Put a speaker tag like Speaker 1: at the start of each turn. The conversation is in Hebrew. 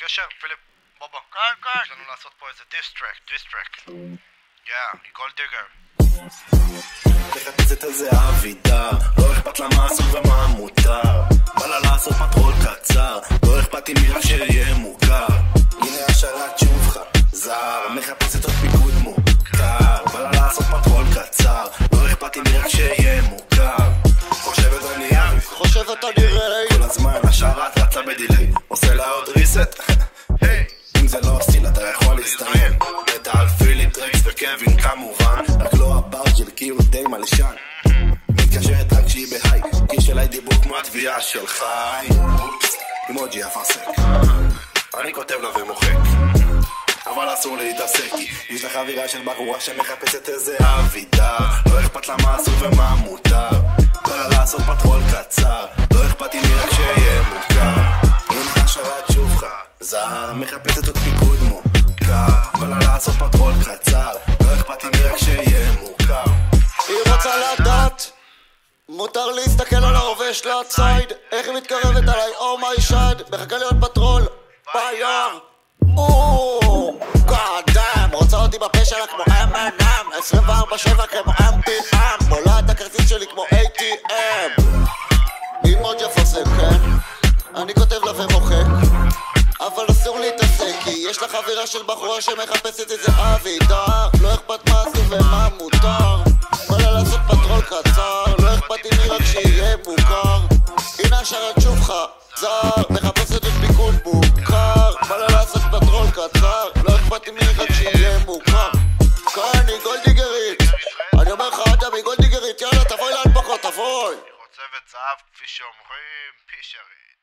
Speaker 1: קשר? פיליפ, בוא.
Speaker 2: כן.
Speaker 1: יש לנו לעשות פה איזה דיסטרק. היא גולדיגר.
Speaker 3: מחפשת איזה אבידה, לא אכפת לה מה אסור ומה מותר. בא לה לעשות פטרול קצר, לא אכפת אם רק שיהיה מוכר. הנה השרת שוב חזר, מחפשת עוד פיקוד מוכר. בא לה לעשות פטרול קצר, לא אכפת אם רק שיהיה מוכר. חושבת אני ריי, כל הזמן השרת רצה בדילי, עושה לה עוד ריסט. אם זה לא סטיל אתה יכול להסתיים. מטל, פיליפ, טרקס וקווין כמובן, רק לא הברג'ל כי הוא די מלשן. מתקשרת רק שהיא בהיי, כי שלי דיבור כמו התביעה של חי. אימוג'י אפרסק, אני כותב לה ומוחק, אבל אסור להתעסק, יש לך אווירה של בחורה שמחפשת איזה אבידה, לא אכפת לה מה אסור ומה מותר. בא לעשות פטרול קצר, לא אכפת אם רק שיהיה מוכר. הנה השרת שוב חזר, מחפשת עוד פיקוד מוכר. בא לעשות פטרול קצר, לא אכפת אם רק שיהיה מוכר.
Speaker 2: היא רוצה לדעת, מותר להסתכל על ההווה שלה צייד, איך היא מתקרבת עליי, oh my god, מחכה להיות פטרול ביום. God damn, רוצה אותי בפה שלה כמו M&M, 24/7 כמו MPM, בולה את הכרטיס שלי כמו ATM. אימוג'י אפרסק, כן? אני כותב לה ומוחק, אבל אסור להתעסק, כי יש לך אווירה של בחורה שמחפשת איזה אבידה, לא אכפת מה אסור ומה מותר. בא לה לעשות פטרול קצר, לא אכפת אם היא רק שיהיה מוכר. הנה השרת שוב חזר, מחפשת את פיקוד מוכר. בא לה לעשות פטרול קצר, לא אכפת אם היא רק שיהיה מוכר. כאן היא גולדיגרית, אני אומר לך אדם היא גולדיגרית, יאללה תבואי להנפקות, תבואי.
Speaker 1: היא חוצבת זהב כפי שאומרים, פישרית.